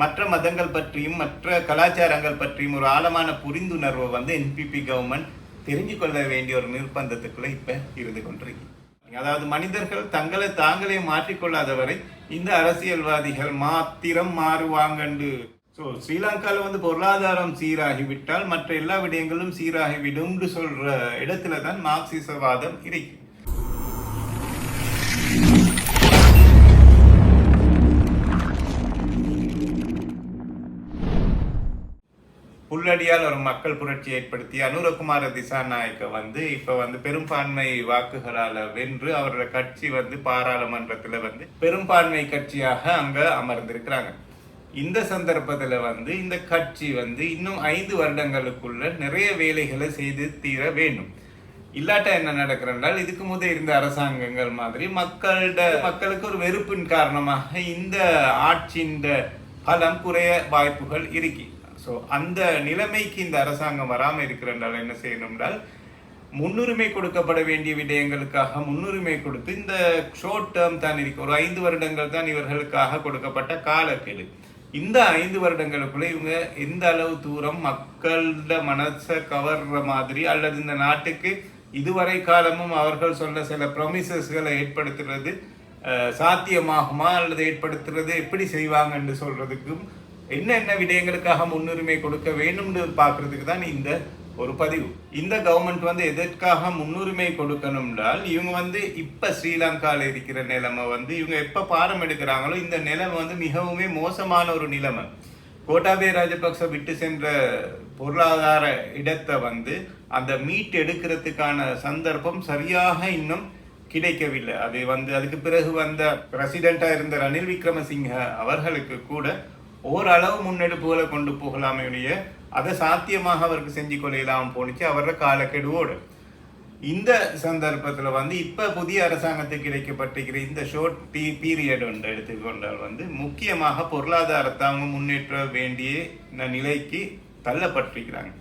மற்ற மதங்கள் பற்றியும் மற்ற கலாச்சாரங்கள் பற்றியும் ஒரு ஆழமான புரிந்துணர்வை வந்து என்பிபி கவர்மெண்ட் தெரிஞ்சு கொள்ள வேண்டிய ஒரு நிர்பந்தத்துக்குள்ள இப்ப இருந்து கொண்டிருக்கு. அதாவது மனிதர்கள் தங்களை தாங்களே மாற்றிக்கொள்ளாத வரை இந்த அரசியல்வாதிகள் மாத்திரம் மாறுவாங்கண்டு. ஸோ ஸ்ரீலங்காவில் வந்து பொருளாதாரம் சீராகிவிட்டால் மற்ற எல்லா விடயங்களும் சீராகிவிடும் சொல்ற இடத்துல தான் மார்க்சிசவாதம் இருக்கு. புல்லடியால் ஒரு மக்கள் புரட்சி ஏற்படுத்தி அனுரகுமார திசாநாயக்க வந்து இப்ப வந்து பெரும்பான்மை வாக்குகளால வென்று அவரோட கட்சி வந்து பாராளுமன்றத்துல வந்து பெரும்பான்மை கட்சியாக அங்க அமர்ந்திருக்கிறாங்க. இந்த சந்தர்ப்பத்துல வந்து இந்த கட்சி வந்து இன்னும் 5 வருடங்களுக்குள்ள நிறைய வேலைகளை செய்து தீர வேண்டும். இல்லாட்டா என்ன நடக்கிறதால் இதுக்கு முதல் இருந்த அரசாங்கங்கள் மாதிரி மக்களுக்கு ஒரு வெறுப்பின் காரணமாக இந்த ஆட்சியின் பலம் குறைய வாய்ப்புகள் இருக்கு. ஸோ அந்த நிலைமைக்கு இந்த அரசாங்கம் வராமல் இருக்கிறதால் என்ன செய்யணும் என்றால் முன்னுரிமை கொடுக்கப்பட வேண்டிய விடயங்களுக்காக முன்னுரிமை கொடுத்து இந்த ஷோர்ட் டேர்ம் தான் இருக்கு. ஒரு 5 வருடங்கள் தான் இவர்களுக்காக கொடுக்கப்பட்ட காலக்கெடு. இந்த 5 வருடங்களுக்குள்ள இவங்க எந்த அளவு தூரம் மக்களோட மனசை கவர்ற மாதிரி அல்லது இந்த நாட்டுக்கு இதுவரை காலமும் அவர்கள் சொன்ன சில ப்ரொமிசஸ்களை ஏற்படுத்துறது சாத்தியமாகுமா அல்லது ஏற்படுத்துறது எப்படி செய்வாங்கன்னு சொல்றதுக்கும் என்னென்ன விடயங்களுக்காக முன்னுரிமை கொடுக்க வேணும்னு பார்க்கறதுக்கு தான் இந்த ஒரு பதிவு. இந்த கவர்மெண்ட் வந்து எதற்காக முன்னுரிமை கொடுக்கணும்னால் இவங்க வந்து இப்ப ஸ்ரீலங்காவில் இருக்கிற நிலைமை வந்து இவங்க எப்ப பாடம் எடுக்கிறாங்களோ இந்த நிலைமை வந்து மிகவுமே மோசமான ஒரு நிலைமை. கோட்டாபய ராஜபக்ச விட்டு சென்ற பொருளாதார இடத்தை வந்து அந்த மீட் எடுக்கிறதுக்கான சந்தர்ப்பம் சரியாக இன்னும் கிடைக்கவில்லை. அது வந்து அதுக்கு பிறகு வந்த பிரசிடென்டா இருந்த ரணில் விக்ரமசிங்க அவர்களுக்கு கூட ஓரளவு முன்னெடுப்புகளை கொண்டு போகலாமே அதை சாத்தியமாக அவருக்கு செஞ்சு கொள்ளையில்லாமல் போனிச்சு அவரோட காலக்கெடுவோடு. இந்த சந்தர்ப்பத்தில் வந்து இப்போ புதிய அரசாங்கத்துக்கு கிடைக்கப்பட்டிருக்கிற இந்த ஷோர்ட் பீரியட் ஒன்று எடுத்துக்கொண்டால் வந்து முக்கியமாக பொருளாதாரத்தை அவங்க முன்னேற்ற வேண்டிய நிலைக்கு தள்ளப்பட்டிருக்கிறாங்க.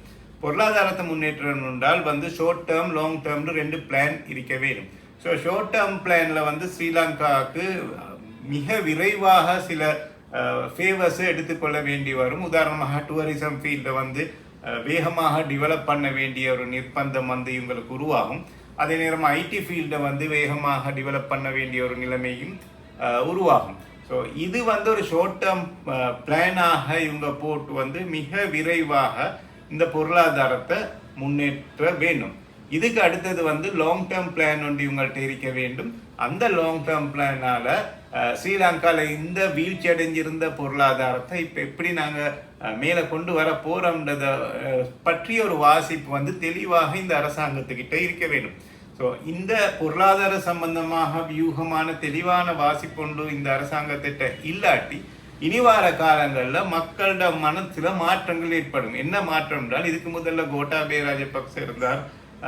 பொருளாதாரத்தை முன்னேற்றம் என்றால் வந்து ஷார்ட் டேர்ம் லாங் டேர்ம்னு 2 பிளான் இருக்க வேண்டும். ஸோ ஷார்ட் டேர்ம் பிளானில் வந்து ஸ்ரீலங்காவுக்கு மிக விரைவாக சில ஃபேவர்ஸை எடுத்துக்கொள்ள வேண்டி வரும். உதாரணமாக டூரிசம் ஃபீல்டை வந்து வேகமாக டெவலப் பண்ண வேண்டிய ஒரு நிர்பந்தம் வந்து இவங்களுக்கு உருவாகும். அதே நேரம் ஐடி ஃபீல்டை வந்து வேகமாக டெவலப் பண்ண வேண்டிய ஒரு நிலைமையும் உருவாகும். ஸோ இது வந்து ஒரு ஷார்ட் டேர்ம் பிளானாக இவங்க போட்டு வந்து மிக விரைவாக இந்த பொருளாதாரத்தை முன்னேற்ற வேண்டும். இதுக்கு அடுத்தது வந்து லாங் டேர்ம் பிளான் ஒன்று இவங்கள்ட்ட இருக்க வேண்டும். அந்த லாங் டேர்ம் பிளானால ஸ்ரீலங்காவில் இந்த வீழ்ச்சி அடைஞ்சிருந்த பொருளாதாரத்தை இப்போ எப்படி நாங்கள் மேலே கொண்டு வர போகிறோம்ன்றதை பற்றிய ஒரு வாசிப்பு வந்து தெளிவாக இந்த அரசாங்கத்துக்கிட்ட இருக்க வேண்டும். ஸோ இந்த பொருளாதார சம்பந்தமாக வியூகமான தெளிவான வாசிப்பொண்டு இந்த அரசாங்கத்திட்ட இல்லாட்டி இனி வார காலங்களில் மக்களோட மனத்தில் மாற்றங்கள் ஏற்படும். என்ன மாற்றம் என்றால் இதுக்கு முதல்ல கோட்டாபய ராஜபக்ச இருந்தார்,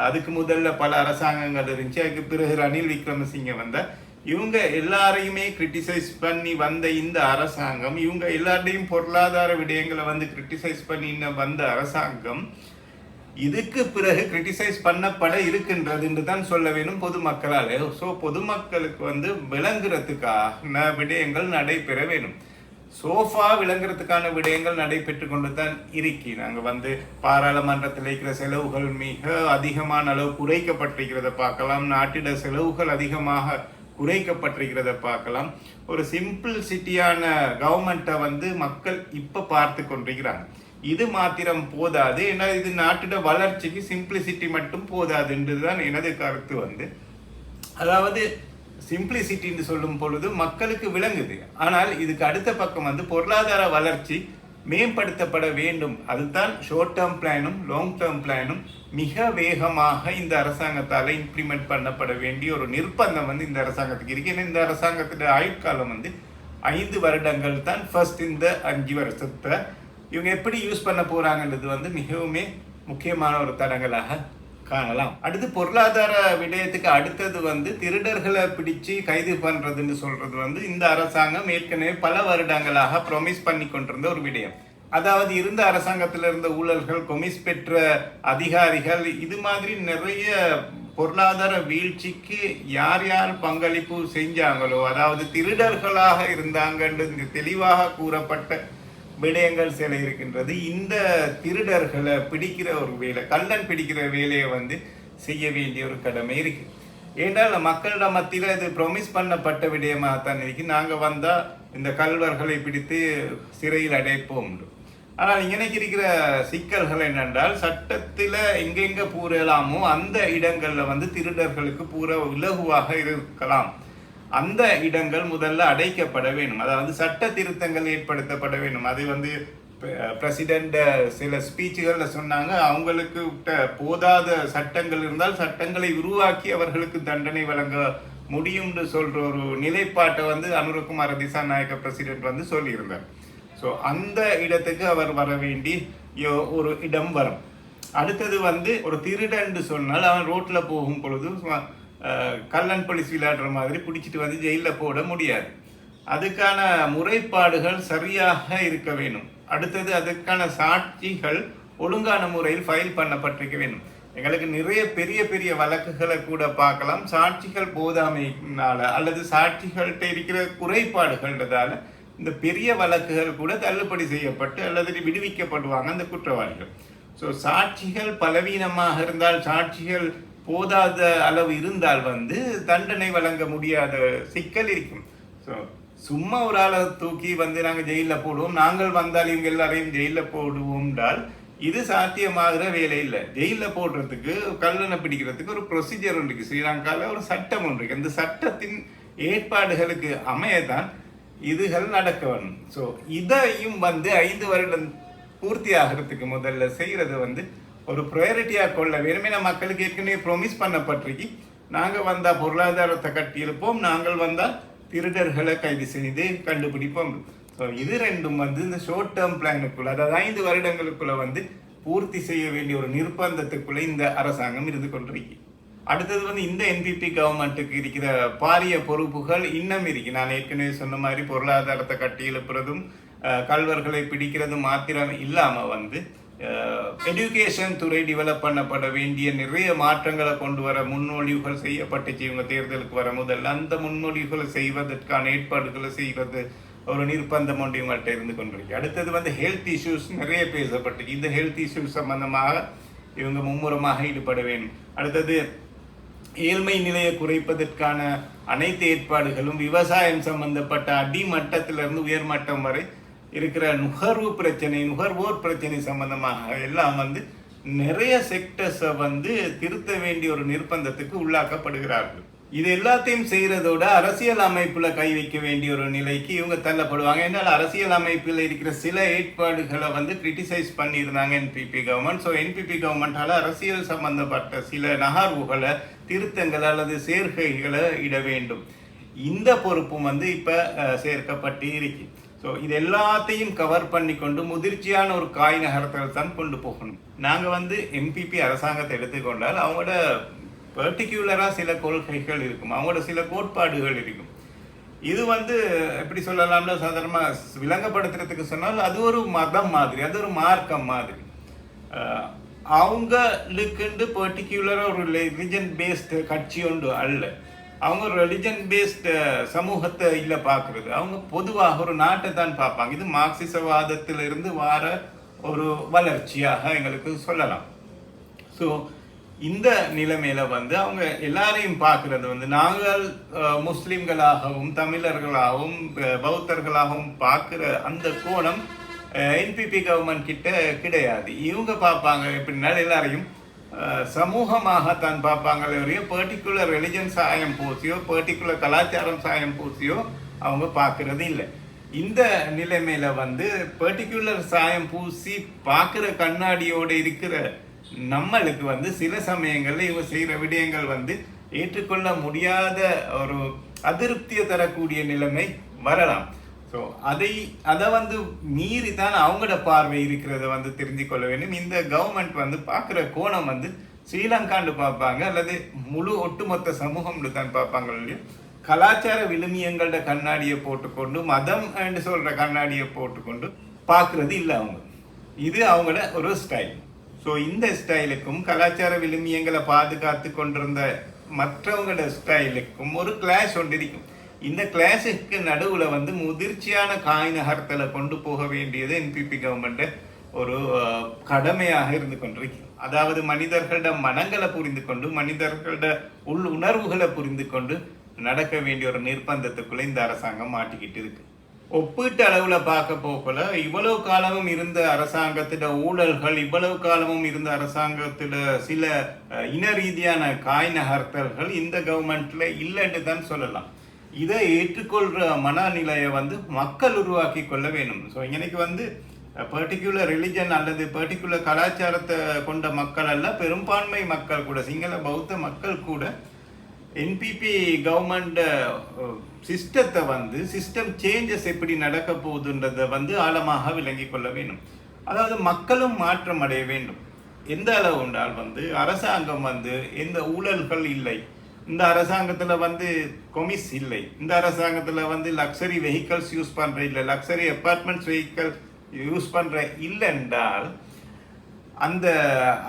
அதுக்கு முதல்ல பல அரசாங்கங்கள் இருந்துச்சு, அதுக்கு பிறகு ரணில் விக்ரமசிங்க வந்தார். இவங்க எல்லாரையுமே கிரிட்டிசைஸ் பண்ணி வந்த இந்த அரசாங்கம் இவங்க எல்லாரையும் பொருளாதார விடயங்களை வந்து கிரிட்டிசைஸ் பண்ணி வந்த அரசாங்கம் இதுக்கு பிறகு கிரிட்டிசைஸ் பண்ணப்பட இருக்கின்றதுன்னு தான் சொல்ல வேணும் பொதுமக்களால். ஸோ பொதுமக்களுக்கு வந்து விளங்குறதுக்கான விடயங்கள் நடைபெற வேணும். சோஃபா விளங்குறதுக்கான விடயங்கள் நடைபெற்று கொண்டு தான் இருக்கி. நாங்கள் வந்து பாராளுமன்றத்தில் இருக்கிற செலவுகள் மிக அதிகமான அளவு குறைக்கப்பட்டிருக்கிறத பார்க்கலாம். நாட்டிட செலவுகள் அதிகமாக குறைக்கப்பட்டிருக்கிறத பார்க்கலாம். ஒரு சிம்பிள் சிட்டியான கவர்மெண்ட்டை வந்து மக்கள் இப்போ பார்த்து கொண்டிருக்கிறாங்க. இது மாத்திரம் போதாது, ஏன்னா இது நாட்டிட வளர்ச்சிக்கு சிம்பிளிசிட்டி மட்டும் போதாதுன்றது தான் எனது கருத்து. வந்து அதாவது சிம்பிளிசிட்டின்னு சொல்லும் பொழுது மக்களுக்கு விளங்குது, ஆனால் இதுக்கு அடுத்த பக்கம் வந்து பொருளாதார வளர்ச்சி மேம்படுத்தப்பட வேண்டும். அதுதான் ஷார்ட் டேர்ம் பிளானும் லாங் டேர்ம் பிளானும் மிக வேகமாக இந்த அரசாங்கத்தால் இம்ப்ளிமெண்ட் பண்ணப்பட வேண்டிய ஒரு நிர்பந்தம் வந்து இந்த அரசாங்கத்துக்கு இருக்கு. ஏன்னா இந்த அரசாங்கத்தோட ஆயுட்காலம் வந்து 5 வருடங்கள் தான். ஃபர்ஸ்ட் இந்த 5 வருஷத்தை இவங்க எப்படி யூஸ் பண்ண போறாங்கன்றது வந்து மிகவுமே முக்கியமான ஒரு தடங்களாக காணலாம். அடுத்து பொருளாதார விடயத்துக்கு அடுத்தது வந்து திருடர்களை பிடிச்சு கைது பண்றதுன்னு சொல்றது வந்து இந்த அரசாங்கம் ஏற்கனவே பல வருடங்களாக ப்ரொமிஸ் பண்ணி கொண்டிருந்த ஒரு விடயம். அதாவது இருந்த அரசாங்கத்தில் இருந்த ஊழல்கள், கொமிஸ் பெற்ற அதிகாரிகள், இது மாதிரி நிறைய பொருளாதார வீழ்ச்சிக்கு யார் யார் பங்களிப்பு செஞ்சாங்களோ, அதாவது திருடர்களாக இருந்தாங்கன்னு தெளிவாக கூறப்பட்ட விடயங்கள் சில இருக்கின்றது. இந்த திருடர்களை பிடிக்கிற ஒரு வேலை, கள்ளன் பிடிக்கிற வேலையை வந்து செய்ய வேண்டிய ஒரு கடமை இருக்கு. ஏன்றால் மக்களிட மத்தியில் இது ப்ரொமிஸ் பண்ணப்பட்ட விடயமாகத்தான் இருக்கு. நாங்கள் வந்தால் இந்த கல்வர்களை பிடித்து சிறையில் அடைப்போம். ஆனால் இங்கனைக்கு இருக்கிற சிக்கல்கள் என்னென்றால், சட்டத்தில் எங்கெங்கே பூரலாமோ அந்த இடங்களில் வந்து திருடர்களுக்கு பூர இலகுவாக இருக்கலாம். அந்த இடங்கள் முதல்ல அடைக்கப்பட வேண்டும். அதாவது சட்ட திருத்தங்கள் ஏற்படுத்தப்பட வேண்டும். அது வந்து பிரசிடென்ட் சில ஸ்பீச்சுகளில் சொன்னாங்க, அவங்களுக்கு போதாத சட்டங்கள் இருந்தால் சட்டங்களை உருவாக்கி அவர்களுக்கு தண்டனை வழங்க முடியும்னு சொல்ற ஒரு நிலைப்பாட்டை வந்து அனுரகுமார திசாநாயக்க பிரசிடென்ட் வந்து சொல்லியிருந்தார். ஸோ அந்த இடத்துக்கு அவர் வர வேண்டி ஒரு இடம் வரும். அடுத்தது வந்து ஒரு திருடன்னு சொன்னால் அவன் ரோட்டில் போகும் பொழுது கல்லன் போலீஸ் விளையாடுற மாதிரி பிடிச்சிட்டு வந்து ஜெயிலில் போட முடியாது. அதுக்கான முறைப்பாடுகள் சரியாக இருக்க வேணும். அடுத்தது அதுக்கான சாட்சிகள் ஒழுங்கான முறையில் ஃபைல் பண்ணப்பட்டிருக்க வேண்டும். எங்களுக்கு நிறைய பெரிய பெரிய வழக்குகளை கூட பார்க்கலாம், சாட்சிகள் போதாமையினால அல்லது சாட்சிகள்கிட்ட இருக்கிற குறைபாடுகள்ன்றதால இந்த பெரிய வழக்குகள் கூட தள்ளுபடி செய்யப்பட்டு அல்லது விடுவிக்கப்படுவாங்க அந்த குற்றவாளிகள். ஸோ சாட்சிகள் பலவீனமாக இருந்தால், சாட்சிகள் போதாத அளவு இருந்தால் வந்து தண்டனை வழங்க முடியாத சிக்கல் இருக்கும். ஸோ சும்மா ஒரு ஆளை தூக்கி வந்து நாங்கள் ஜெயிலில் போடுவோம், நாங்கள் வந்தால் இவங்க எல்லாரையும் ஜெயிலில் போடுவோம்னால் இது சாத்தியமாகிற வேலை இல்லை. ஜெயிலில் போடுறதுக்கு, கல்லணை பிடிக்கிறதுக்கு ஒரு ப்ரொசீஜர் ஒன்று இருக்குது. ஸ்ரீலங்காவில் ஒரு சட்டம் ஒன்று இருக்குது. அந்த சட்டத்தின் ஏற்பாடுகளுக்கு அமையதான் இதுகள் நடக்க வேணும். ஸோ இதையும் வந்து 5 வருடம் பூர்த்தி ஆகிறதுக்கு முதல்ல செய்கிறது வந்து ஒரு ப்ரையாரிட்டியாக கொள்ள வேணுமே. மக்களுக்கு ஏற்கனவே ப்ரொமிஸ் பண்ணப்பட்டிருக்கு, நாங்கள் வந்தால் பொருளாதாரத்தை கட்டியிருப்போம், நாங்கள் வந்தால் திருடர்களை கைது செய்து கண்டுபிடிப்போம். ஸோ இது ரெண்டும் வந்து இந்த ஷார்ட் டேர்ம் பிளானுக்குள்ள, அதாவது 5 வருடங்களுக்குள்ள வந்து பூர்த்தி செய்ய வேண்டிய ஒரு நிர்பந்தத்துக்குள்ள இந்த அரசாங்கம் இருந்து கொண்டிருக்கு. அடுத்தது வந்து இந்த என்பிபி கவர்மெண்ட்டுக்கு இருக்கிற பாரிய பொறுப்புகள் இன்னும் இருக்கு. நான் ஏற்கனவே சொன்ன மாதிரி பொருளாதாரத்தை கட்டி எழுப்புறதும் கல்வர்களை பிடிக்கிறதும் மாத்திரம் இல்லாமல் வந்து எஜுகேஷன் துறை டெவலப் பண்ணப்பட வேண்டிய நிறைய மாற்றங்களை கொண்டு வர முன்மொழிவுகள் செய்யப்பட்டுச்சு. இவங்க தேர்தலுக்கு வர முதல்ல அந்த முன்மொழிவுகளை செய்வதற்கான ஏற்பாடுகளை செய்வது ஒரு நிர்பந்தம் ஒன்று இவங்கள்ட்ட இருந்து கொண்டிருக்கு. அடுத்தது வந்து ஹெல்த் இஷ்யூஸ் நிறைய பேசப்பட்டுச்சு. இந்த ஹெல்த் இஷ்யூஸ் சம்பந்தமாக இவங்க மும்முரமாக ஈடுபட வேண்டும். அடுத்தது ஏழ்மை நிலையை குறைப்பதற்கான அனைத்து ஏற்பாடுகளும், விவசாயம் சம்பந்தப்பட்ட அடிமட்டத்திலிருந்து உயர்மட்டம் வரை இருக்கிற நுகர்வோர் பிரச்சனை சம்பந்தமாக எல்லாம் வந்து நிறைய செக்டர்ஸை வந்து திருத்த வேண்டிய ஒரு நிர்பந்தத்துக்கு உள்ளாக்கப்படுகிறார்கள். இது எல்லாத்தையும் செய்யறதோட அரசியல் அமைப்புல கை வைக்க வேண்டிய ஒரு நிலைக்கு இவங்க தள்ளப்படுவாங்க. என்னால் அரசியல் அமைப்பில் இருக்கிற சில ஏற்பாடுகளை வந்து கிரிட்டிசைஸ் பண்ணியிருந்தாங்க என்பிபி கவர்மெண்ட். ஸோ என்பிபி கவர்மெண்டால அரசியல் சம்பந்தப்பட்ட சில நகர்வுகளை, திருத்தங்கள் அல்லது சேர்க்கைகளை இட வேண்டும். இந்த பொறுப்பும் வந்து இப்போ சேர்க்கப்பட்டு இருக்கு. ஸோ இது எல்லாத்தையும் கவர் பண்ணி கொண்டு முதிர்ச்சியான ஒரு காய் நகரத்தில் தான் கொண்டு போகணும். நாங்கள் வந்து என்பிபி அரசாங்கத்தை எடுத்துக்கொண்டால் அவங்களோட பர்டிகுலராக சில கொள்கைகள் இருக்கும், அவங்களோட சில கோட்பாடுகள் இருக்கும். இது வந்து எப்படி சொல்லலாம்னா சாதாரணமாக விளங்கப்படுத்துறதுக்கு சொன்னால் அது ஒரு மதம் மாதிரி, அது ஒரு மார்க்கம் மாதிரி. அவங்களுக்குண்டு பர்டிகுலராக ஒரு ரிலிஜன் பேஸ்டு கட்சி ஒன்று அல்ல. அவங்க ஒரு ரிலிஜன் பேஸ்டு சமூகத்தை இல்லை பார்க்குறது. அவங்க பொதுவாக ஒரு நாட்டை தான் பார்ப்பாங்க. இது மார்க்சிசவாதத்திலிருந்து வார ஒரு வளர்ச்சியாக எங்களுக்கு சொல்லலாம். ஸோ இந்த நிலைமையில வந்து அவங்க எல்லாரையும் பார்க்கறது வந்து நாங்கள் முஸ்லிம்களாகவும் தமிழர்களாகவும் பௌத்தர்களாகவும் பார்க்குற அந்த கோணம் என்பிபி கவர்மெண்ட் கிட்ட கிடையாது. இவங்க பார்ப்பாங்க எப்படின்னா எல்லாரையும் சமூகமாகத்தான் பார்ப்பாங்களே, பர்டிகுலர் ரிலிஜன் சாயம் பூசியோ பர்டிகுலர் கலாச்சாரம் சாயம் பூசியோ அவங்க பார்க்கறது இல்லை. இந்த நிலைமையில வந்து பர்டிகுலர் சாயம் பூசி பார்க்குற கண்ணாடியோடு இருக்கிற நம்மளுக்கு வந்து சில சமயங்கள்ல இவங்க செய்கிற விடயங்கள் வந்து ஏற்றுக்கொள்ள முடியாத ஒரு அதிருப்தியை தரக்கூடிய நிலைமை வரலாம். ஸோ அதை வந்து மீறி தான் அவங்களோட பார்வை இருக்கிறத வந்து தெரிஞ்சு கொள்ள வேண்டும். இந்த கவர்மெண்ட் வந்து பார்க்குற கோணம் வந்து ஸ்ரீலங்கான்னு பார்ப்பாங்க அல்லது முழு ஒட்டுமொத்த சமூகம்னு தான் பார்ப்பாங்க இல்லையா. கலாச்சார விழுமியங்களோட கண்ணாடியை போட்டுக்கொண்டு, மதம் என்று சொல்கிற கண்ணாடியை போட்டுக்கொண்டு பார்க்குறது இல்லை அவங்க. இது அவங்களோட ஒரு ஸ்டைல். ஸோ இந்த ஸ்டைலுக்கும் கலாச்சார விழுமியங்களை பாதுகாத்து கொண்டிருந்த மற்றவங்களோட ஸ்டைலுக்கும் ஒரு கிளாஷ் ஒன்று இருக்கும். இந்த கிளாஸுக்கு நடுவில் வந்து முதிர்ச்சியான காய் நகர்த்தலை கொண்டு போக வேண்டியது என்பிபி கவர்மெண்ட் ஒரு கடமையாக இருந்து கொண்டிருக்கு. அதாவது மனிதர்களோட மனங்களை புரிந்து கொண்டு மனிதர்களோட உள் உணர்வுகளை புரிந்து கொண்டு நடக்க வேண்டிய ஒரு நிர்பந்தத்துக்குள்ள இந்த அரசாங்கம் மாட்டிக்கிட்டு இருக்கு. ஒப்பீட்டு அளவில் பார்க்க போகல இவ்வளவு காலமும் இருந்த அரசாங்கத்திட ஊழல்கள், இவ்வளவு காலமும் இருந்த அரசாங்கத்திட சில இன ரீதியான காய் நகர்த்தல்கள் இந்த கவர்மெண்ட்ல இல்லைன்னு தான் சொல்லலாம். இதை ஏற்றுக்கொள்ற மனநிலையை வந்து மக்கள் உருவாக்கி கொள்ள வேணும். ஸோ இன்னைக்கு வந்து பர்டிகுலர் ரிலிஜன் அல்லது பர்டிகுலர் கலாச்சாரத்தை கொண்ட மக்கள் அல்ல, பெரும்பான்மை மக்கள் கூட, சிங்கள பௌத்த மக்கள் கூட என்பிபி கவர்மெண்ட் சிஸ்டத்தை வந்து சிஸ்டம் சேஞ்சஸ் எப்படி நடக்க போகுதுன்றதை வந்து ஆழமாக விளங்கி கொள்ள வேண்டும். அதாவது மக்களும் மாற்றம் அடைய வேண்டும். எந்த அளவு உண்டால் வந்து அரசாங்கம் வந்து எந்த ஊழல்கள் இல்லை, இந்த அரசாங்கத்தில் வந்து கொமிஸ் இல்லை, இந்த அரசாங்கத்தில் வந்து லக்ஸரி வெஹிக்கல்ஸ் யூஸ் பண்ணுற இல்லை, லக்ஸரி அப்பார்ட்மெண்ட்ஸ் வெஹிக்கல் யூஸ் பண்ணுற இல்லை என்றால் அந்த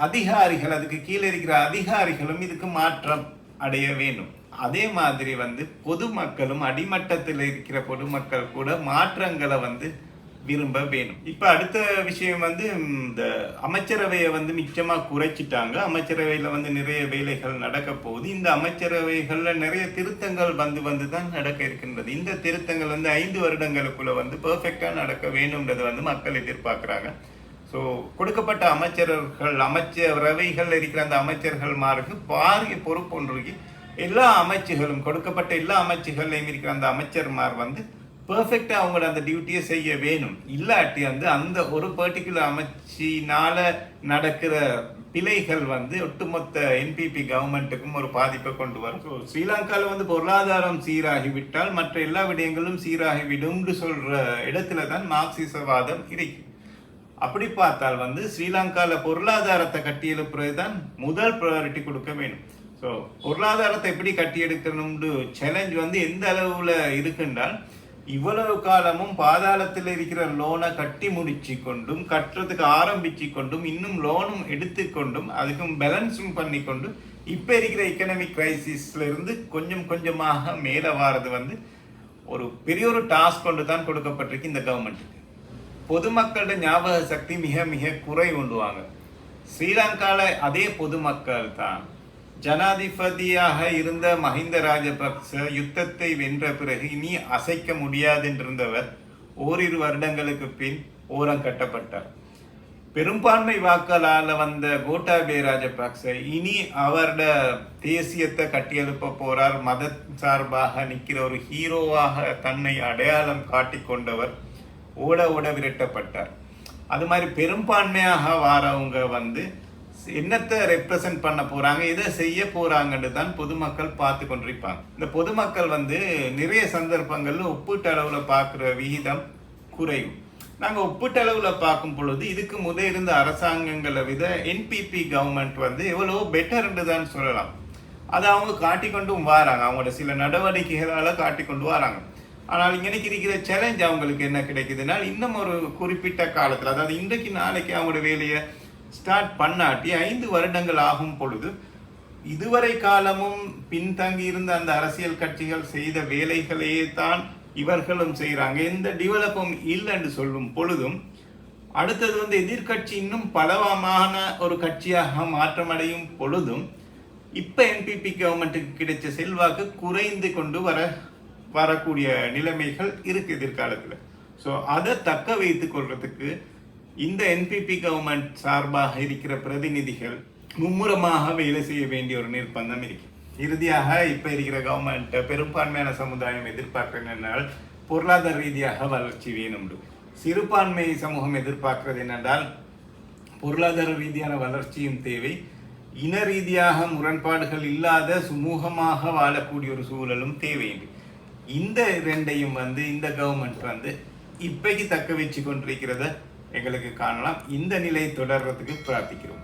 அதிகாரிகள், அதுக்கு கீழே இருக்கிற அதிகாரிகளும் இதுக்கு மாற்றம் அடைய வேண்டும். அதே மாதிரி வந்து பொதுமக்களும் அடிமட்டத்தில் இருக்கிற பொதுமக்கள் கூட மாற்றங்களை வந்து விரும்ப வேணும். இப்போ அடுத்த விஷயம் வந்து இந்த அமைச்சரவையை வந்து மிச்சமாக குறைச்சிட்டாங்க. அமைச்சரவையில் வந்து நிறைய வேலைகள் நடக்க போகுது. இந்த அமைச்சரவைகளில் நிறைய திருத்தங்கள் வந்து தான் நடக்க இருக்கின்றது. இந்த திருத்தங்கள் வந்து 5 வருடங்களுக்குள்ள வந்து பெர்ஃபெக்டாக நடக்க வேணும்ன்றதை வந்து மக்கள் எதிர்பார்க்குறாங்க. ஸோ கொடுக்கப்பட்ட அமைச்சரவைகள் இருக்கிற அந்த அமைச்சர்கள்மாருக்கு பாரிய பொறுப்பு ஒன்று இருக்கு. எல்லா அமைச்சுகளும், கொடுக்கப்பட்ட எல்லா அமைச்சுகள்லையும் இருக்கிற அந்த அமைச்சர்மார் வந்து பெர்ஃபெக்டாக அவங்களோட அந்த டியூட்டியை செய்ய வேணும். இல்லாட்டி வந்து அந்த ஒரு பர்டிகுலர் அமைச்சினால நடக்கிற பிழைகள் வந்து ஒட்டுமொத்த என்பிபி கவர்மெண்ட்டுக்கும் ஒரு பாதிப்பை கொண்டு வரும். ஸோ ஸ்ரீலங்காவில் வந்து பொருளாதாரம் சீராகிவிட்டால் மற்ற எல்லா விடயங்களும் சீராகிவிடும்னு சொல்கிற இடத்துல தான் மார்க்சிசவாதம் இருக்கு. அப்படி பார்த்தால் வந்து ஸ்ரீலங்காவில் பொருளாதாரத்தை கட்டியெழுப்புறது தான் முதல் ப்ரையாரிட்டி கொடுக்க வேணும். ஸோ பொருளாதாரத்தை எப்படி கட்டியெடுக்கணும்னு சேலஞ்ச் வந்து எந்த அளவில் இருக்குன்றால், இவ்வளவு காலமும் பாதாளத்தில் இருக்கிற லோனை கட்டி முடிச்சு கொண்டும் கட்டுறதுக்கு ஆரம்பிச்சு கொண்டும் இன்னும் லோனும் எடுத்துக்கொண்டும் அதுக்கும் பேலன்ஸும் பண்ணி கொண்டு இப்போ இருக்கிற எக்கனாமிக் கிரைசிஸ்ல இருந்து கொஞ்சம் கொஞ்சமாக மேலே வாரது வந்து ஒரு பெரிய ஒரு டாஸ்க் கொண்டு தான் கொடுக்கப்பட்டிருக்கு இந்த கவர்மெண்ட்டுக்கு. பொதுமக்களோட ஞாபக சக்தி மிக மிக குறை கொண்டுவாங்க. ஸ்ரீலங்காவில் அதே பொதுமக்கள் தான் ஜனாதிபதியாக இருந்த மஹிந்த ராஜபக்ச யுத்தத்தை வென்ற பிறகு இனி அசைக்க முடியாது என்றிருந்தவர் ஓரிரு வருடங்களுக்கு பின் ஓரம் கட்டப்பட்டார். பெரும்பான்மை வாக்களால் வந்த கோட்டாபய ராஜபக்ச இனி அவரோட தேசியத்தை கட்டியெழுப்ப போறார். மத சார்பாக நிற்கிற ஒரு ஹீரோவாக தன்னை அடையாளம் காட்டிக்கொண்டவர் ஓட விரட்டப்பட்டார். அது மாதிரி பெரும்பான்மையாக வாரவங்க வந்து என்னத்தை ரெப்ரசன்ட் பண்ண போறாங்க, எதை செய்ய போறாங்கன்னு தான் பொதுமக்கள் பார்த்து கொண்டிருப்பாங்க. இந்த பொதுமக்கள் வந்து நிறைய சந்தர்ப்பங்கள்ல ஒப்பீட்டு அளவுல பார்க்குற விகிதம் குறைவு. நாங்கள் ஒப்பீட்டு அளவில் பார்க்கும் பொழுது இதுக்கு முதல் இருந்த அரசாங்கங்களை விட என்பிபி கவர்மெண்ட் வந்து எவ்வளோ பெட்டர்ன்னு தான் சொல்லலாம். அதை அவங்க காட்டிக்கொண்டும் வராங்க, அவங்களோட சில நடவடிக்கைகளால் காட்டிக்கொண்டு வராங்க. ஆனால் இன்னைக்கு இருக்கிற சேலஞ்ச் அவங்களுக்கு என்ன கிடைக்குதுன்னா, இன்னும் ஒரு குறிப்பிட்ட காலத்தில், அதாவது இன்றைக்கு நாளைக்கு அவங்களோட வேலையை ஸ்டார்ட் பண்ணாட்டி 5 வருடங்கள் ஆகும் பொழுது இதுவரை காலமும் பின்தங்கி இருந்த அந்த அரசியல் கட்சிகள் செய்த வேலைகளையே தான் இவர்களும் செய்கிறாங்க. எந்த டெவலப்பும் இல்லைன்னு சொல்லும் பொழுதும் அடுத்தது வந்து எதிர்கட்சி இன்னும் பலவமான ஒரு கட்சியாக மாற்றமடையும் பொழுதும் இப்போ என்பிபி கவர்மெண்ட்டுக்கு கிடைச்ச செல்வாக்கு குறைந்து கொண்டு வரக்கூடிய நிலைமைகள் இருக்கு எதிர்காலத்தில். ஸோ அதை தக்க வைத்துக் கொள்றதுக்கு இந்த என்பிபி கவர்மெண்ட் சார்பாக இருக்கிற பிரதிநிதிகள் மும்முரமாக வேலை செய்ய வேண்டிய ஒரு நிர்பந்தம் இருக்கு. இறுதியாக இப்போ இருக்கிற கவர்மெண்ட் பெரும்பான்மையான சமுதாயம் எதிர்பார்க்கிறது பொருளாதார ரீதியாக வளர்ச்சி வேணும். சிறுபான்மை சமூகம் எதிர்பார்க்கிறது என்னென்றால் பொருளாதார ரீதியான வளர்ச்சியும் தேவை, இன ரீதியாக முரண்பாடுகள் இல்லாத சுமூகமாக வாழக்கூடிய ஒரு சூழலும் தேவை. இந்த ரெண்டையும் வந்து இந்த கவர்மெண்ட் வந்து இப்பைக்கு தக்க வச்சு கொண்டிருக்கிறத எங்களுக்கு காணலாம். இந்த நிலை தொடர்றதுக்கு பிரார்த்திக்கிறோம்.